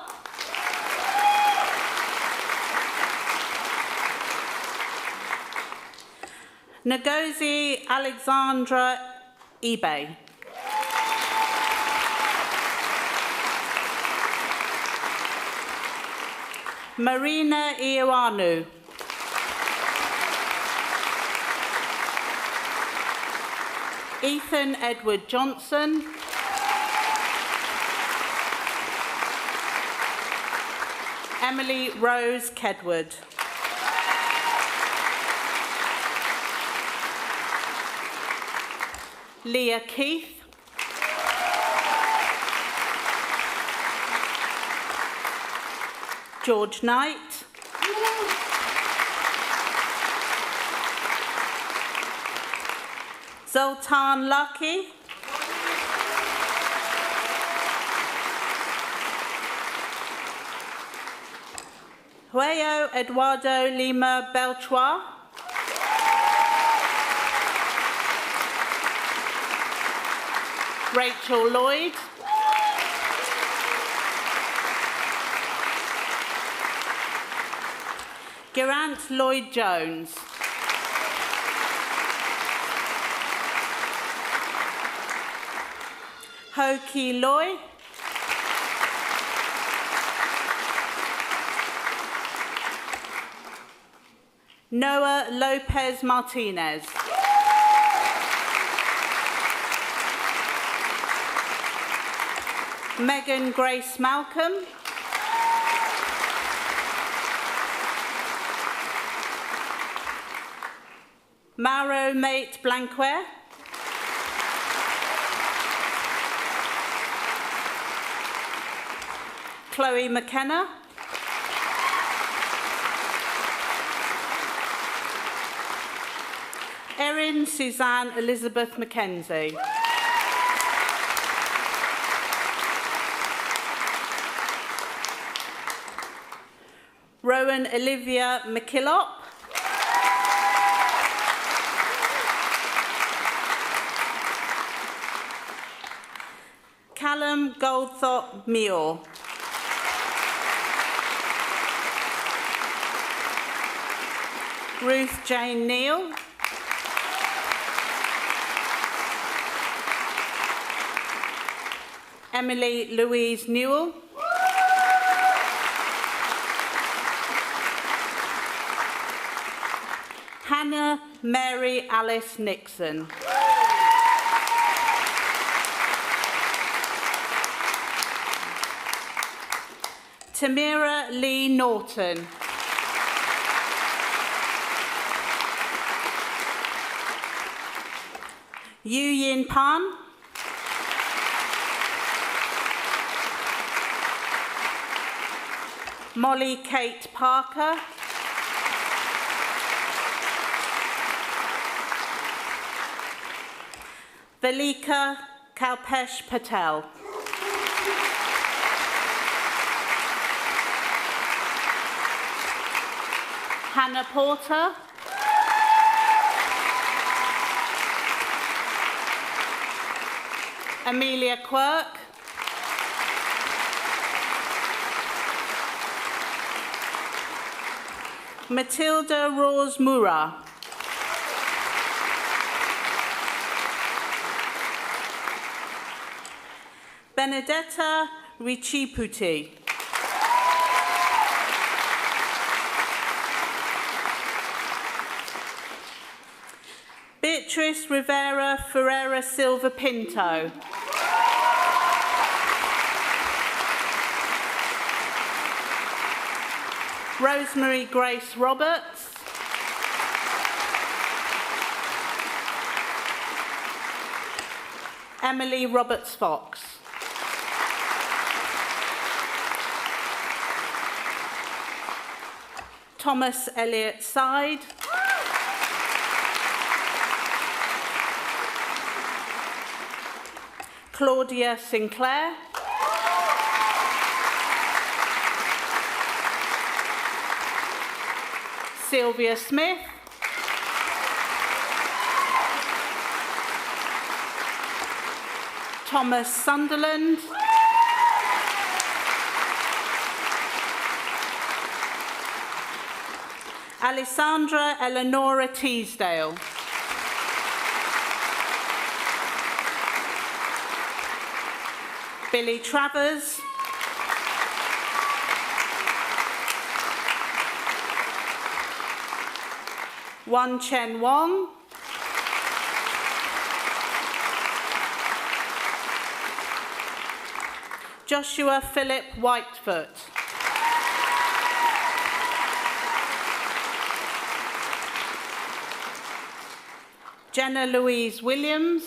Ngozi Alexandra Ebay. Marina Ioanu. Ethan Edward Johnson. Emily Rose Kedward. Leah Keith. George Knight. Zoltan Lucky. Huello Eduardo Lima Belchoir. Rachel Lloyd. Geraint Lloyd Jones. Ho Ki Loy. Noah Lopez Martinez. Megan Grace Malcolm. Mauro Mate Blanquer. Chloe McKenna. Erin Suzanne Elizabeth Mackenzie. Rowan Olivia McKillop. Callum Goldthorpe Muir. Ruth Jane Neal. Emily Louise Newell. Hannah Mary Alice Nixon. Tamira Lee Norton. Yu Yin Pan. Molly Kate Parker. Velika Kalpesh Patel. Hannah Porter. Amelia Quirk. Matilda Rose Mura. Benedetta Richiputi. Beatrice Rivera Ferreira Silva Pinto. Rosemary Grace Roberts. Emily Roberts Fox. Thomas Elliott Side. Claudia Sinclair. Sylvia Smith. Thomas Sunderland. Alessandra Eleonora Teasdale. Billy Travers. Wan Chen Wong. Joshua Philip Whitefoot. Jenna Louise Williams.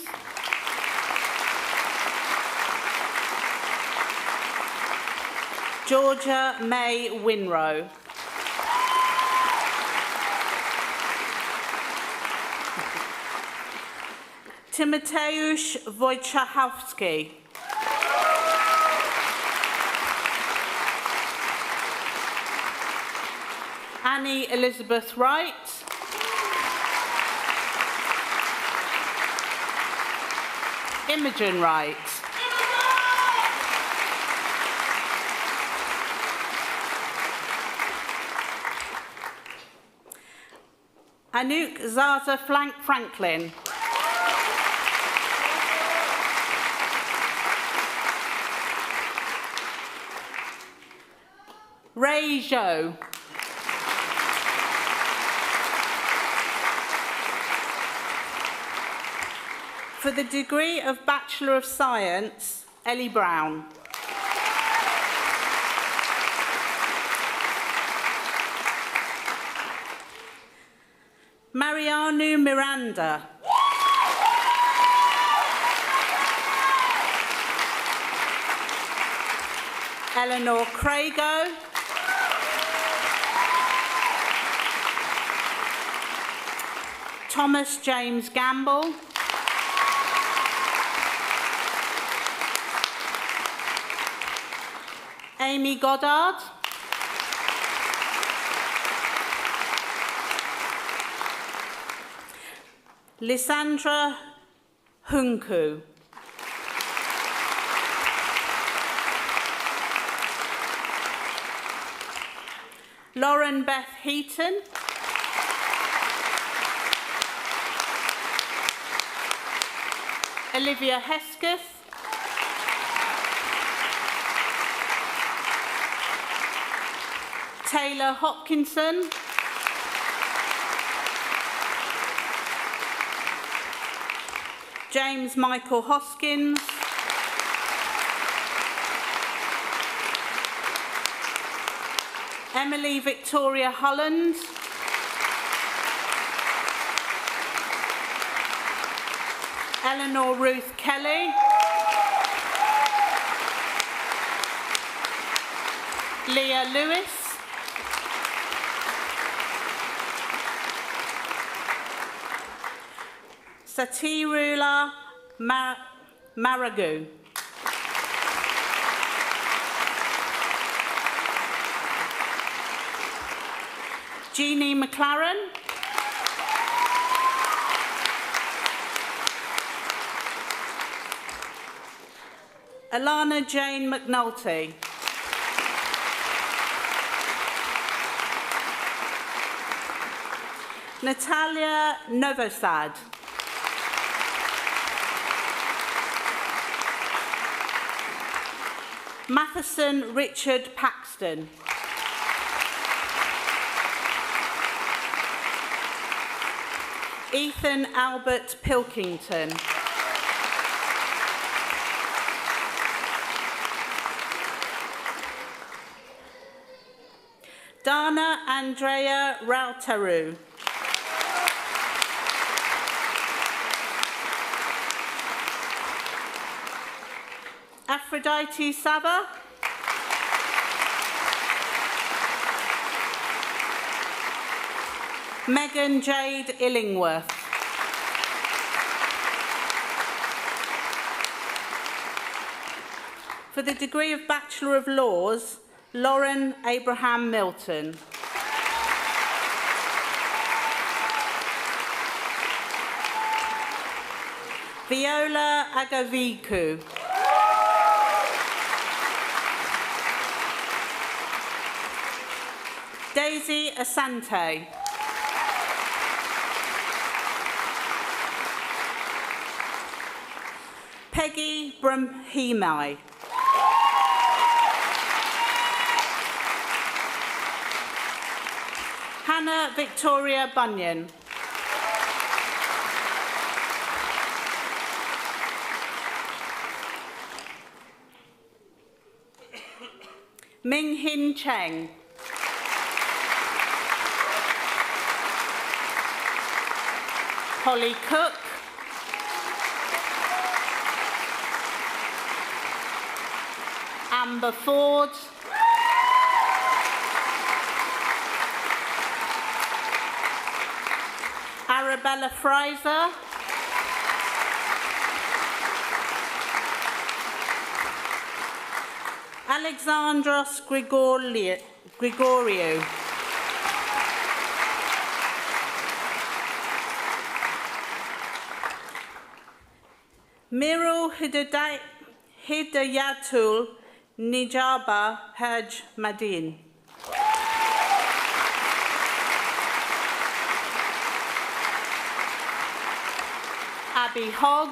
Georgia May Winrow. Timoteusz Wojciechowski. Annie Elizabeth Wright. Imogen Wright. Anouk Zaza Franklin. Ray Zhou. For the degree of Bachelor of Science, Ellie Brown. Marianu Miranda. Eleanor Crago. Thomas James Gamble. Amy Goddard. Lysandra Hunku. Lauren Beth Heaton. Olivia Hesketh. Taylor Hopkinson. James Michael Hoskins. Emily Victoria Holland. Eleanor Ruth Kelly. Leah Lewis. Satirula Maragu. Jeannie McLaren. Alana Jane McNulty. Natalia Novosad. Matheson Richard Paxton. Ethan Albert Pilkington. Dana Andrea Rautaru. Aphrodite Sava. Megan Jade Illingworth. For the degree of Bachelor of Laws, Lauren Abraham Milton. Viola Agaviku. Daisy Asante. Peggy Brahimai. Hannah Victoria Bunyan. Ming Hin Cheng. Holly Cook. Amber Ford. Arabella Fraser. Alexandros Grigoriou. Miro Hidayatul Nijaba Haj Madin. Abby Hogg.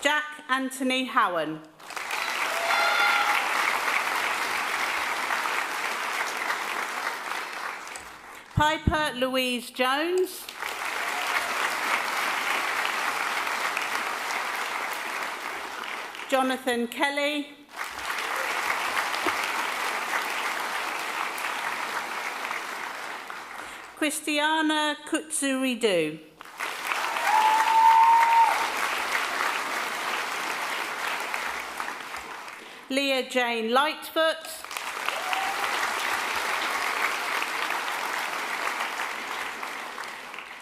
Jack Anthony Howan. Piper Louise Jones. Jonathan Kelly. Christiana Kutsuridu. Leah Jane Lightfoot.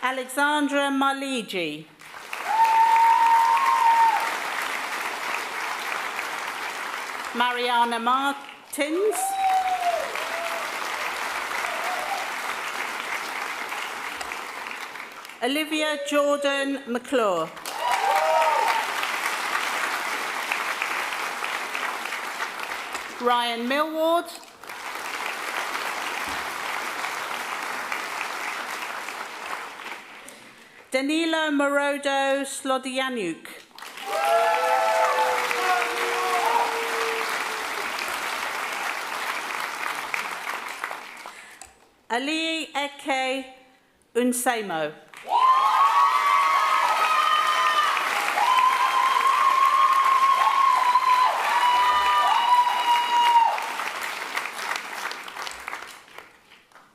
Alexandra Maligi. Mariana Martins. Olivia Jordan McClure. Ryan Millward. Danilo Morodo Slodianuk. Ali Eke Unsemo.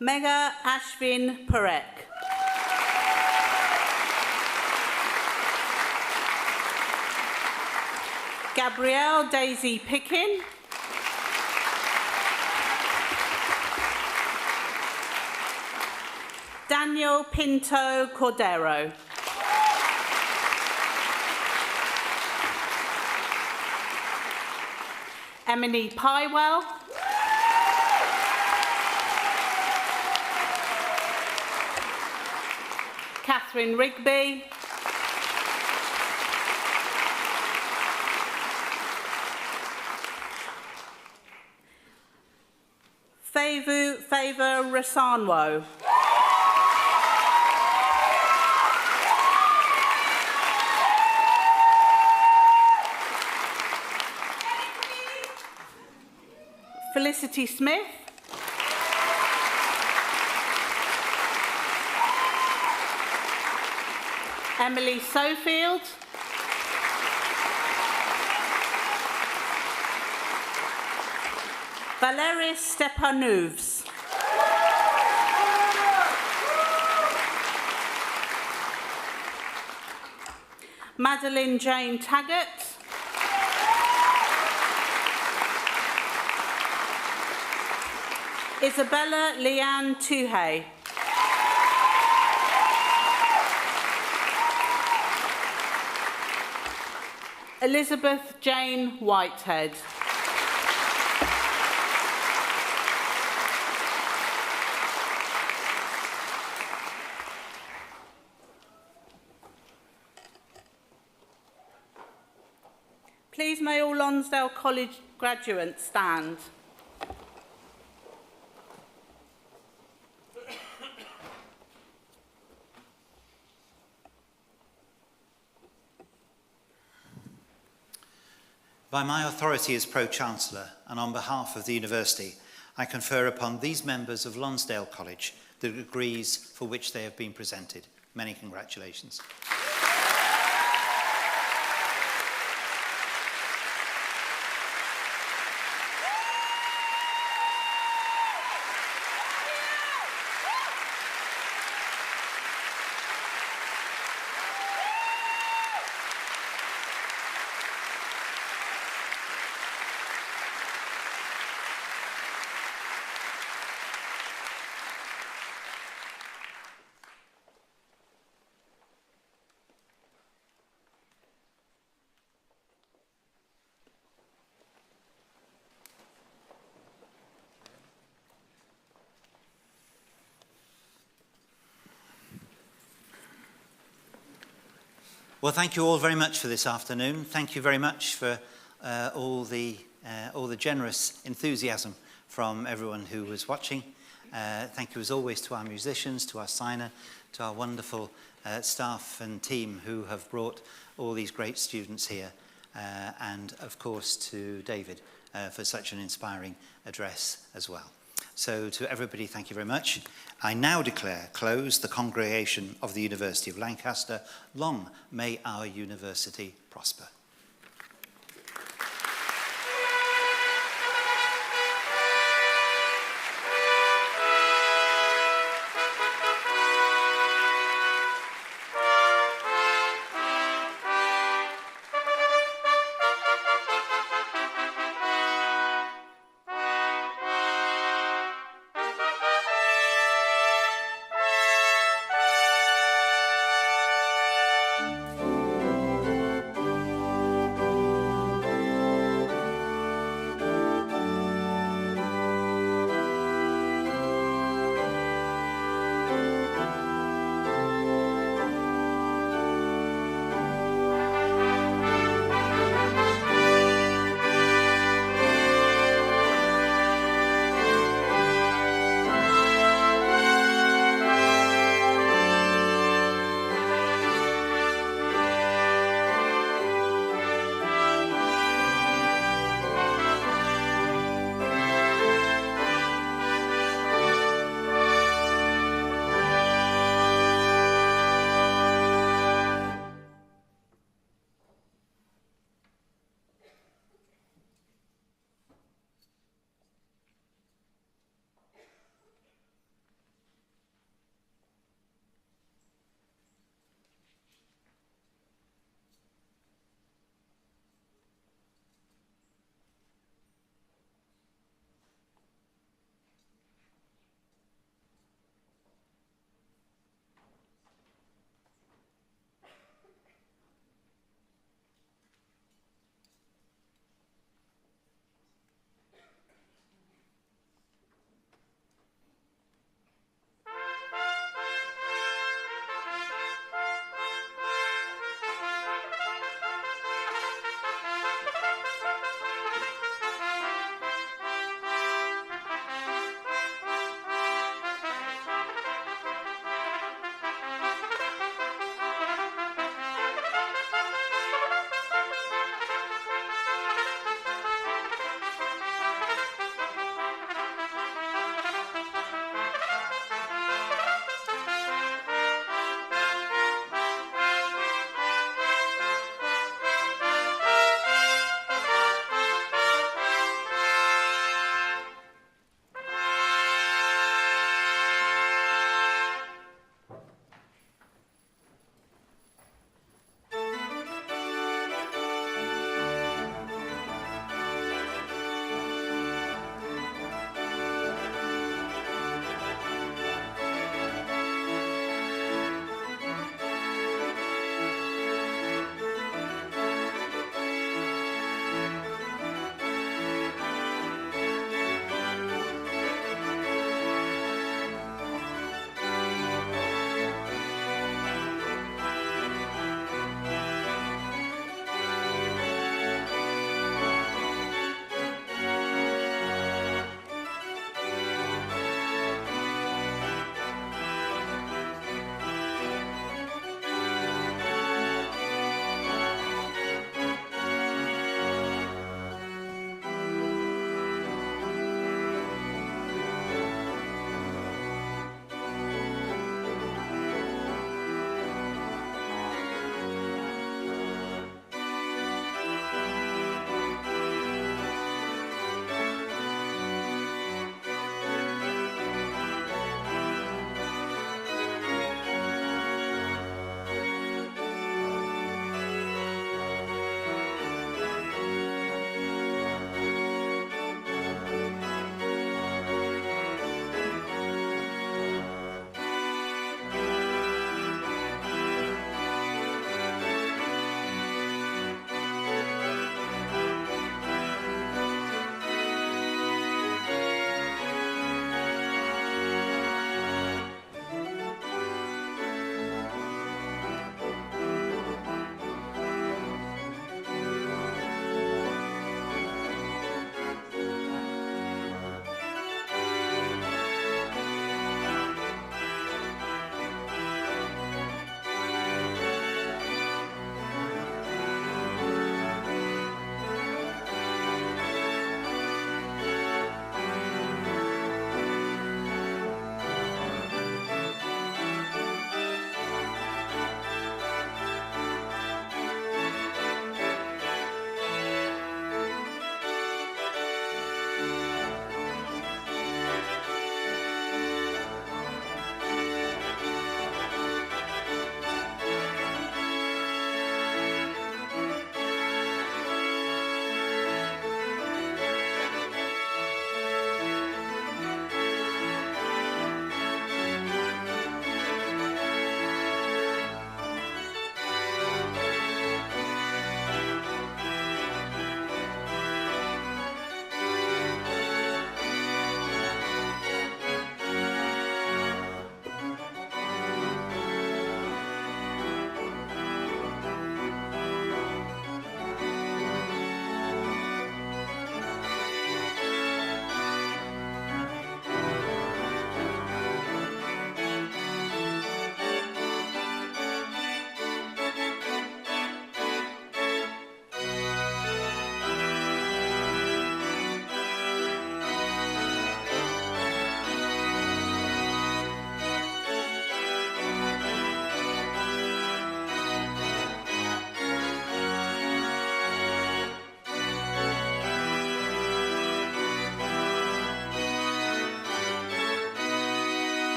Mega Ashvin Parek. Gabrielle Daisy Pickin. Daniel Pinto Cordero. Emily Pywell. Catherine Rigby. Favor Rasanwo. Felicity Smith. Emily Sofield. Valeris Stepanovs. Madeline Jane Taggart. Isabella Leanne Tuhey. Elizabeth Jane Whitehead. Please may all Lonsdale College graduates stand. By my authority as Pro-Chancellor and on behalf of the University, I confer upon these members of Lonsdale College the degrees for which they have been presented. Many congratulations. Well, thank you all very much for this afternoon. Thank you very much for all the generous enthusiasm from everyone who was watching. Thank you as always to our musicians, to our signer, to our wonderful staff and team who have brought all these great students here, and of course to David for such an inspiring address as well. So to everybody, thank you very much. I now declare closed the congregation of the University of Lancaster. Long may our university prosper.